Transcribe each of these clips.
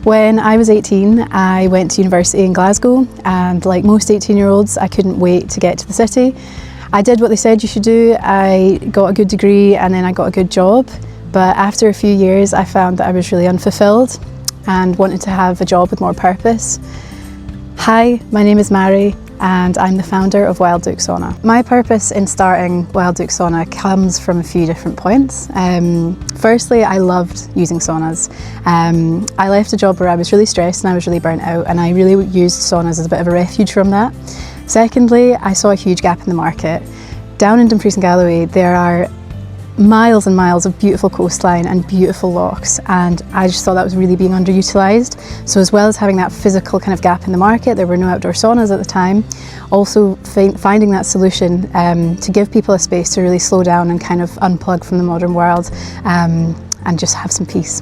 When I was 18, I went to university in Glasgow, and like most 18-year-olds, I couldn't wait to get to the city. I did what they said you should do. I got a good degree and then I got a good job, but after a few years I found that I was really unfulfilled and wanted to have a job with more purpose. Hi, my name is Mhairi and I'm the founder of Dook Sauna. My purpose in starting Dook Sauna comes from a few different points. Firstly, I loved using saunas. I left a job where I was really stressed and I was really burnt out, and I really used saunas as a bit of a refuge from that. Secondly, I saw a huge gap in the market. Down in Dumfries and Galloway there are miles and miles of beautiful coastline and beautiful lochs, and I just thought that was really being underutilised. So as well as having that physical kind of gap in the market, there were no outdoor saunas at the time. Also finding that solution to give people a space to really slow down and kind of unplug from the modern world and just have some peace.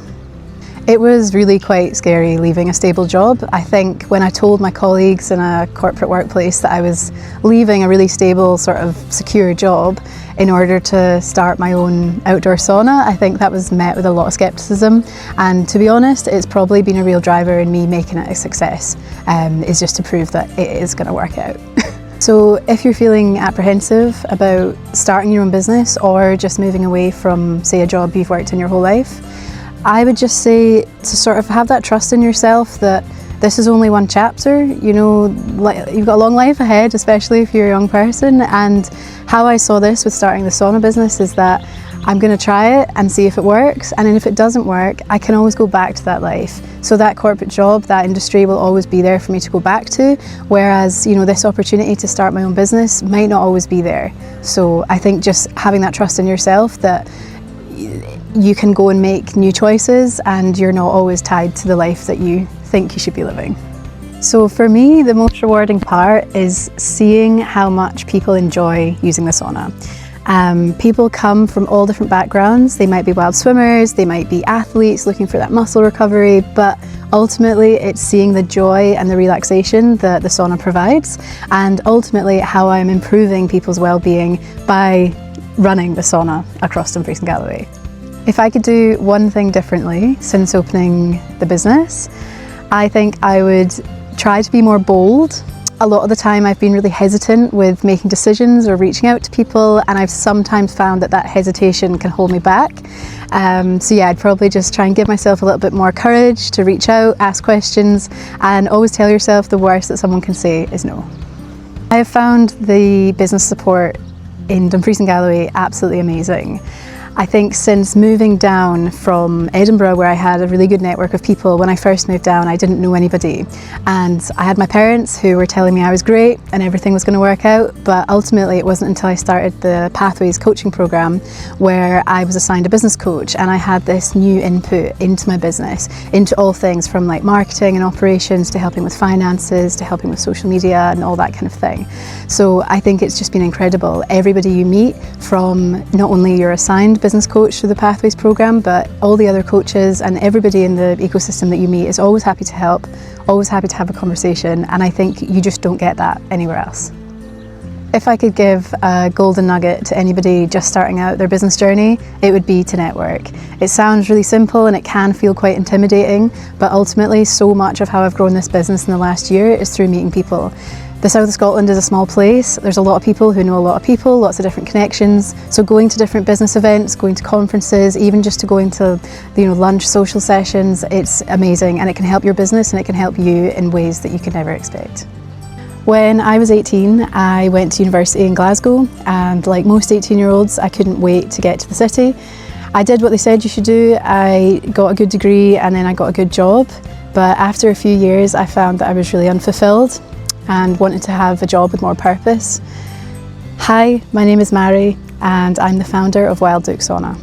It was really quite scary leaving a stable job. I think when I told my colleagues in a corporate workplace that I was leaving a really stable, sort of secure job in order to start my own outdoor sauna, I think that was met with a lot of scepticism. And to be honest, it's probably been a real driver in me making it a success, is just to prove that it is going to work out. So if you're feeling apprehensive about starting your own business or just moving away from, say, a job you've worked in your whole life, I would just say to sort of have that trust in yourself that this is only one chapter. You know, you've got a long life ahead, especially if you're a young person. And how I saw this with starting the sauna business is that I'm going to try it and see if it works, and then if it doesn't work, I can always go back to that life. So that corporate job, that industry will always be there for me to go back to, whereas, you know, this opportunity to start my own business might not always be there. So I think just having that trust in yourself that you can go and make new choices and you're not always tied to the life that you think you should be living. So for me, the most rewarding part is seeing how much people enjoy using the sauna. People come from all different backgrounds. They might be wild swimmers, they might be athletes looking for that muscle recovery, but ultimately it's seeing the joy and the relaxation that the sauna provides, and ultimately how I'm improving people's well-being by running the sauna across Dumfries and Galloway. If I could do one thing differently since opening the business, I think I would try to be more bold. A lot of the time I've been really hesitant with making decisions or reaching out to people, and I've sometimes found that hesitation can hold me back. So yeah, I'd probably just try and give myself a little bit more courage to reach out, ask questions, and always tell yourself the worst that someone can say is no. I have found the business support in Dumfries and Galloway absolutely amazing. I think since moving down from Edinburgh, where I had a really good network of people, when I first moved down I didn't know anybody, and I had my parents who were telling me I was great and everything was going to work out, but ultimately it wasn't until I started the Pathways coaching programme where I was assigned a business coach, and I had this new input into my business, into all things from like marketing and operations to helping with finances to helping with social media and all that kind of thing. So I think it's just been incredible. Everybody you meet, from not only your assigned business coach through the Pathways programme, but all the other coaches and everybody in the ecosystem that you meet is always happy to help, always happy to have a conversation, and I think you just don't get that anywhere else. If I could give a golden nugget to anybody just starting out their business journey, it would be to network. It sounds really simple and it can feel quite intimidating, but ultimately so much of how I've grown this business in the last year is through meeting people. The south of Scotland is a small place. There's a lot of people who know a lot of people, lots of different connections. So going to different business events, going to conferences, even just to going to, you know, lunch social sessions, it's amazing, and it can help your business and it can help you in ways that you could never expect. When I was 18, I went to university in Glasgow, and like most 18-year-olds, I couldn't wait to get to the city. I did what they said you should do. I got a good degree and then I got a good job, but after a few years I found that I was really unfulfilled and wanted to have a job with more purpose. Hi, my name is Mhairi and I'm the founder of Dook Sauna.